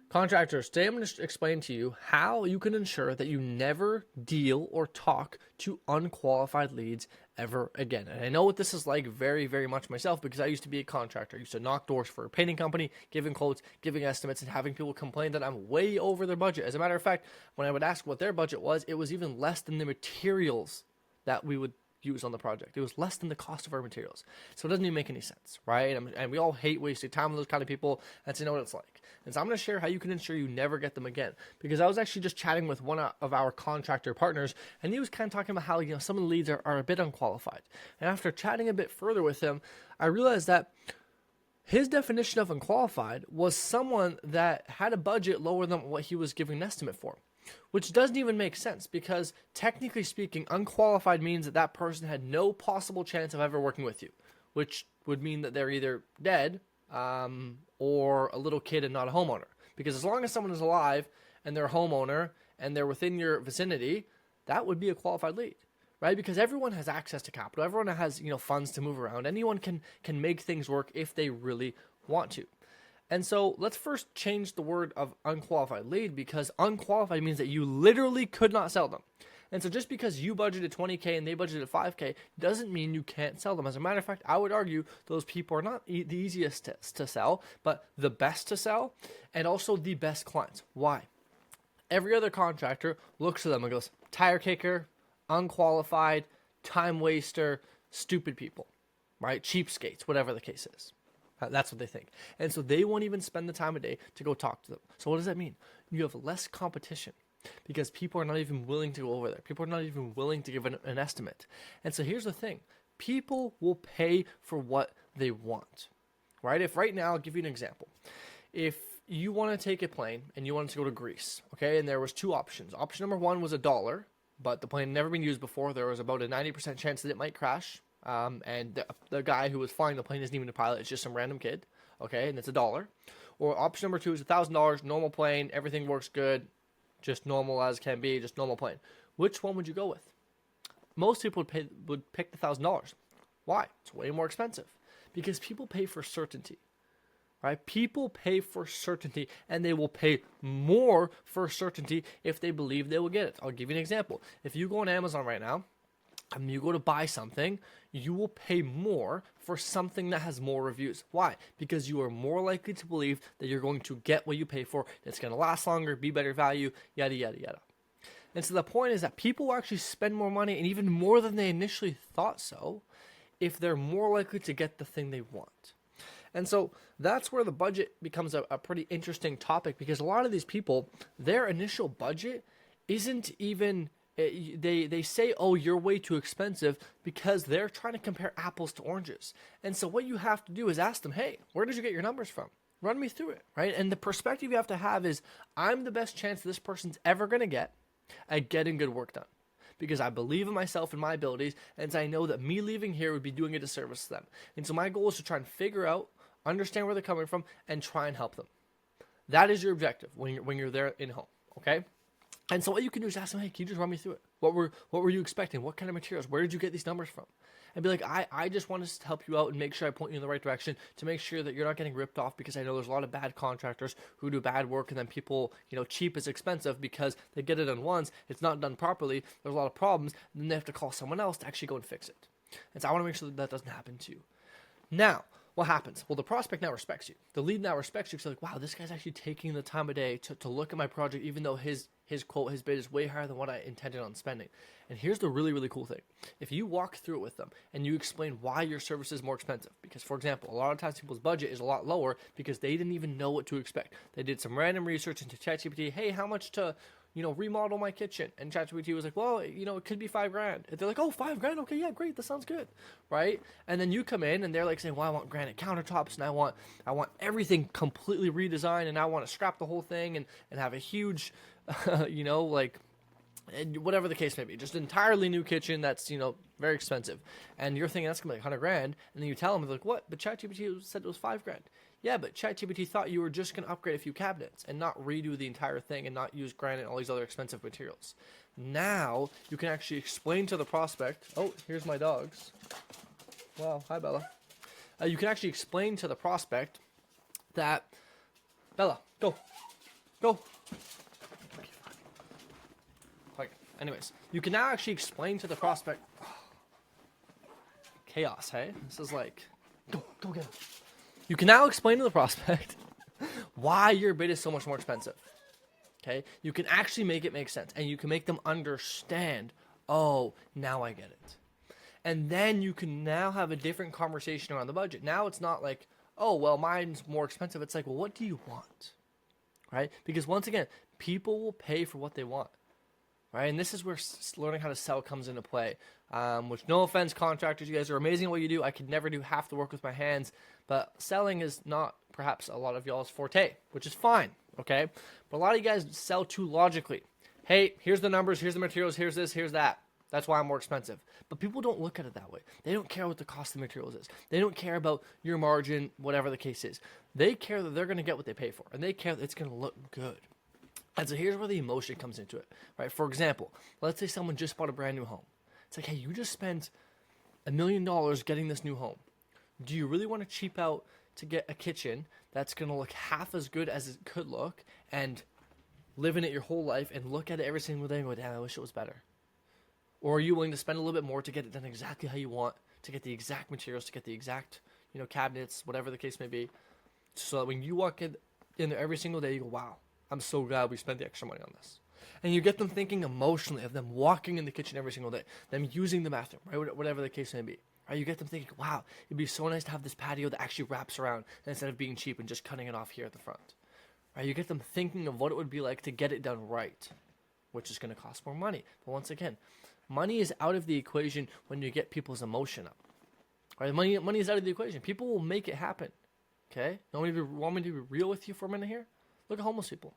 Contractors, today I'm going to explain to you how you can ensure that you never deal or talk to unqualified leads ever again. And I know what this is like very, very much myself because I used to be a contractor. I used to knock doors for a painting company, giving quotes, giving estimates, and having people complain that I'm way over their budget. As a matter of fact, when I would ask what their budget was, it was even less than the materials that we would use on the project. It was less than the cost of our materials. So it doesn't even make any sense, right? And we all hate wasting time with those kind of people. That's what it's like. And so I'm going to share how you can ensure you never get them again. Because I was actually just chatting with one of our contractor partners, and he was kind of talking about how, some of the leads are a bit unqualified. And after chatting a bit further with him, I realized that his definition of unqualified was someone that had a budget lower than what he was giving an estimate for. Which doesn't even make sense because technically speaking, unqualified means that that person had no possible chance of ever working with you, which would mean that they're either dead or a little kid and not a homeowner. Because as long as someone is alive and they're a homeowner and they're within your vicinity, that would be a qualified lead, right? Because everyone has access to capital. Everyone has, funds to move around. Anyone can make things work if they really want to. And so let's first change the word of unqualified lead because unqualified means that you literally could not sell them. And so just because you budgeted 20K and they budgeted 5K doesn't mean you can't sell them. As a matter of fact, I would argue those people are not the easiest to sell, but the best to sell and also the best clients. Why? Every other contractor looks at them and goes, tire kicker, unqualified, time waster, stupid people, right? Cheapskates, whatever the case is. That's what they think. And so they won't even spend the time of day to go talk to them. So what does that mean? You have less competition because people are not even willing to go over there. People are not even willing to give an estimate. And so here's the thing. People will pay for what they want, right? If right now, I'll give you an example. If you want to take a plane and you wanted to go to Greece, okay, and there was two options. Option number one was $1, but the plane had never been used before. There was about a 90% chance that it might crash. And the guy who was flying the plane isn't even a pilot, it's just some random kid, okay, and it's $1. Or option number two is $1,000, normal plane, everything works good, just normal as can be, just normal plane. Which one would you go with? Most people would pick the $1,000. Why? It's way more expensive. Because people pay for certainty, right? People pay for certainty, and they will pay more for certainty if they believe they will get it. I'll give you an example. If you go on Amazon right now, and you go to buy something, you will pay more for something that has more reviews. Why? Because you are more likely to believe that you're going to get what you pay for, it's going to last longer, be better value, yada, yada, yada. And so the point is that people will actually spend more money, and even more than they initially thought so, if they're more likely to get the thing they want. And so that's where the budget becomes a pretty interesting topic, because a lot of these people, their initial budget isn't even... They say, oh, you're way too expensive because they're trying to compare apples to oranges. And so what you have to do is ask them, hey, where did you get your numbers from? Run me through it, right? And the perspective you have to have is, I'm the best chance this person's ever going to get at getting good work done. Because I believe in myself and my abilities, and I know that me leaving here would be doing a disservice to them. And so my goal is to try and figure out, understand where they're coming from, and try and help them. That is your objective when you're there in home, okay? And so what you can do is ask them, hey, can you just run me through it? What were you expecting? What kind of materials? Where did you get these numbers from? And be like, I just want to help you out and make sure I point you in the right direction to make sure that you're not getting ripped off, because I know there's a lot of bad contractors who do bad work, and then people, cheap is expensive because they get it done once, it's not done properly, there's a lot of problems, and then they have to call someone else to actually go and fix it. And so I want to make sure that doesn't happen to you. Now, what happens? Well, the prospect now respects you. The lead now respects you because they're like, wow, this guy's actually taking the time of day to look at my project, even though his quote, his bid is way higher than what I intended on spending. And here's the really, really cool thing. If you walk through it with them and you explain why your service is more expensive, because, for example, a lot of times people's budget is a lot lower because they didn't even know what to expect. They did some random research into ChatGPT. Hey, how much to remodel my kitchen? And ChatGPT was like, well, it could be $5,000. And they're like, oh, $5,000? Okay, yeah, great. That sounds good. Right? And then you come in and they're like saying, well, I want granite countertops and I want everything completely redesigned, and I want to scrap the whole thing and have a huge, whatever the case may be, just an entirely new kitchen that's, very expensive. And you're thinking that's going to be like $100,000. And then you tell them, they're like, what? But ChatGPT said it was $5,000. Yeah, but ChatGPT thought you were just going to upgrade a few cabinets and not redo the entire thing and not use granite and all these other expensive materials. Now, you can actually explain to the prospect, oh, here's my dogs. Wow, hi, Bella. You can actually explain to the prospect that, Bella, go. Go. Okay. Anyways, you can now actually explain to the prospect. Chaos, hey? This is like, go get him. You can now explain to the prospect why your bid is so much more expensive. Okay? You can actually make it make sense, and you can make them understand, oh, now I get it. And then you can now have a different conversation around the budget. Now it's not like, oh, well, mine's more expensive. It's like, well, what do you want? Right? Because once again, people will pay for what they want. Right? And this is where learning how to sell comes into play. Which, no offense, contractors, you guys are amazing at what you do. I could never do half the work with my hands. But selling is not perhaps a lot of y'all's forte, which is fine. Okay? But a lot of you guys sell too logically. Hey, here's the numbers, here's the materials, here's this, here's that. That's why I'm more expensive. But people don't look at it that way. They don't care what the cost of the materials is. They don't care about your margin, whatever the case is. They care that they're going to get what they pay for. And they care that it's going to look good. And so here's where the emotion comes into it. Right? For example, let's say someone just bought a brand new home. It's like, hey, you just spent $1 million getting this new home. Do you really want to cheap out to get a kitchen that's going to look half as good as it could look and live in it your whole life and look at it every single day and go, damn, I wish it was better? Or are you willing to spend a little bit more to get it done exactly how you want, to get the exact materials, to get the exact, cabinets, whatever the case may be, so that when you walk in there every single day, you go, wow, I'm so glad we spent the extra money on this. And you get them thinking emotionally of them walking in the kitchen every single day, them using the bathroom, right? Whatever the case may be. Right? You get them thinking, wow, it'd be so nice to have this patio that actually wraps around instead of being cheap and just cutting it off here at the front. Right? You get them thinking of what it would be like to get it done right, which is going to cost more money. But once again, money is out of the equation when you get people's emotion up. Right? Money is out of the equation. People will make it happen. Okay? Want me to be real with you for a minute here? Look at homeless people.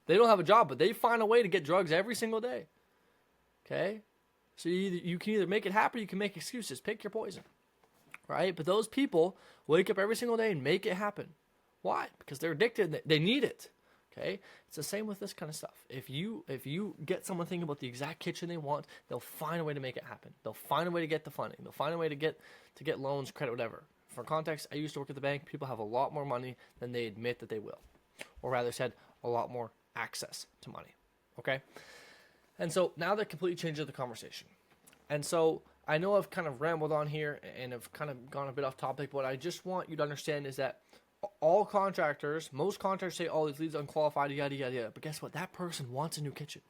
They don't have a job, but they find a way to get drugs every single day. Okay? So you can either make it happen or you can make excuses. Pick your poison. Right? But those people wake up every single day and make it happen. Why? Because they're addicted. They need it. Okay? It's the same with this kind of stuff. If you get someone thinking about the exact kitchen they want, they'll find a way to make it happen. They'll find a way to get the funding. They'll find a way to get loans, credit, whatever. For context, I used to work at the bank. People have a lot more money than they admit that they will. Or rather said, a lot more access to money. Okay? And so now that completely changes the conversation. And so I know I've kind of rambled on here and have kind of gone a bit off topic, but what I just want you to understand is that all contractors, most contractors say, oh, these leads unqualified, yada, yada, yada. But guess what? That person wants a new kitchen.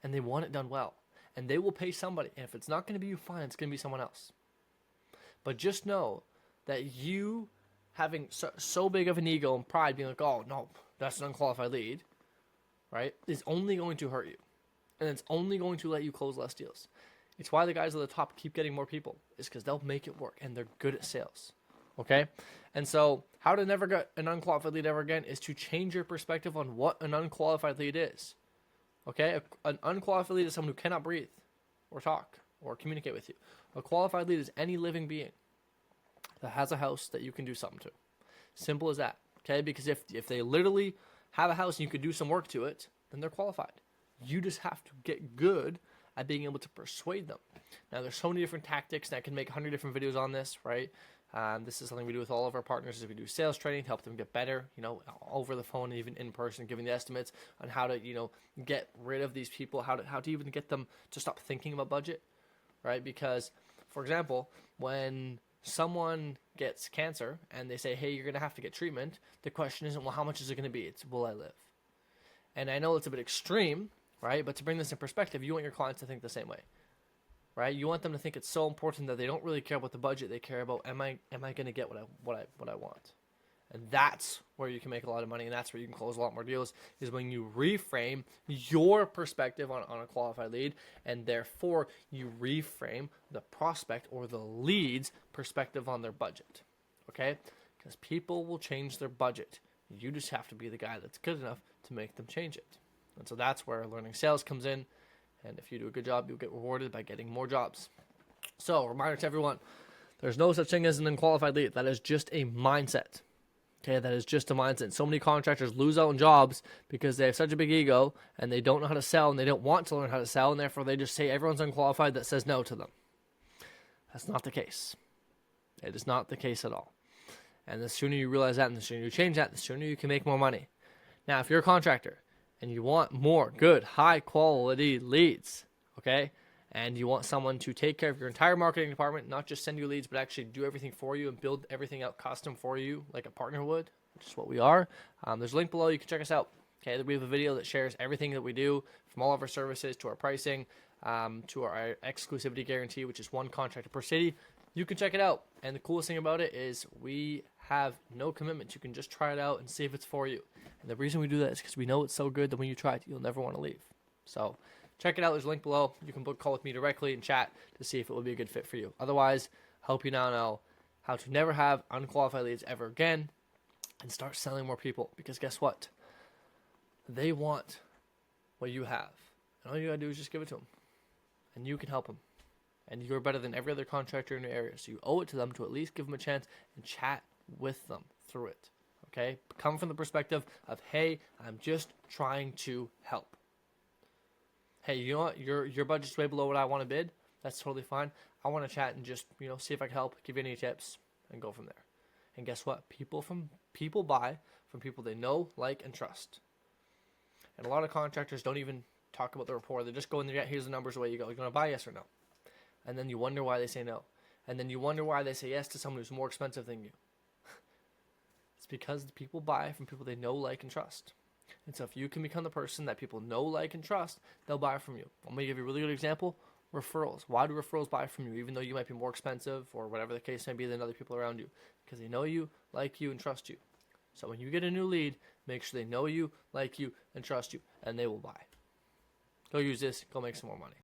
And they want it done well. And they will pay somebody. And if it's not going to be you, fine, it's going to be someone else. But just know that you having so big of an ego and pride, being like, oh, no, that's an unqualified lead, right, is only going to hurt you. And it's only going to let you close less deals. It's why the guys at the top keep getting more people, is because they'll make it work, and they're good at sales. Okay? And so how to never get an unqualified lead ever again is to change your perspective on what an unqualified lead is. Okay? An unqualified lead is someone who cannot breathe or talk or communicate with you. A qualified lead is any living being that has a house that you can do something to. Simple as that. Okay? Because if they literally have a house and you could do some work to it, then they're qualified. You just have to get good at being able to persuade them. Now, there's so many different tactics, and I can make 100 different videos on this, right? This is something we do with all of our partners, is we do sales training to help them get better, over the phone, even in person, giving the estimates on how to, get rid of these people, how to even get them to stop thinking about budget, right? Because, for example, when someone gets cancer and they say, hey, you're going to have to get treatment, the question isn't, well, how much is it going to be? It's, will I live? And I know it's a bit extreme, right? But to bring this in perspective, you want your clients to think the same way, right? You want them to think it's so important that they don't really care about the budget. They care about, am I going to get what I want? And that's where you can make a lot of money, and that's where you can close a lot more deals, is when you reframe your perspective on a qualified lead, and therefore you reframe the prospect or the lead's perspective on their budget, okay? Because people will change their budget. You just have to be the guy that's good enough to make them change it. And so that's where learning sales comes in. And if you do a good job, you'll get rewarded by getting more jobs. So, reminder to everyone, there's no such thing as an unqualified lead. That is just a mindset. Okay, that is just a mindset. So many contractors lose out on jobs because they have such a big ego and they don't know how to sell and they don't want to learn how to sell, and therefore they just say everyone's unqualified that says no to them. That's not the case. It is not the case at all. And the sooner you realize that and the sooner you change that, the sooner you can make more money. Now, if you're a contractor and you want more good, high quality leads, okay, and you want someone to take care of your entire marketing department, not just send you leads, but actually do everything for you and build everything out custom for you like a partner would, which is what we are, there's a link below. You can check us out. Okay, we have a video that shares everything that we do, from all of our services to our pricing, to our exclusivity guarantee, which is one contractor per city. You can check it out. And the coolest thing about it is we have no commitment. You can just try it out and see if it's for you. And the reason we do that is because we know it's so good that when you try it, you'll never want to leave. So check it out. There's a link below. You can book a call with me directly and chat to see if it would be a good fit for you. Otherwise, I hope you now know how to never have unqualified leads ever again and start selling more people. Because guess what? They want what you have. And all you got to do is just give it to them. And you can help them. And you're better than every other contractor in your area. So you owe it to them to at least give them a chance and chat with them through it. Okay? Come from the perspective of, hey, I'm just trying to help. Hey, you know what? Your budget's way below what I want to bid. That's totally fine. I want to chat and just, see if I can help, give you any tips, and go from there. And guess what? People buy from people they know, like, and trust. And a lot of contractors don't even talk about the rapport. They just go in there, yeah, here's the numbers, away you go. You're going to buy, yes or no? And then you wonder why they say no. And then you wonder why they say yes to someone who's more expensive than you. It's because people buy from people they know, like, and trust. And so if you can become the person that people know, like, and trust, they'll buy from you. I'm going to give you a really good example. Referrals. Why do referrals buy from you, even though you might be more expensive or whatever the case may be than other people around you? Because they know you, like you, and trust you. So when you get a new lead, make sure they know you, like you, and trust you, and they will buy. Go use this. Go make some more money.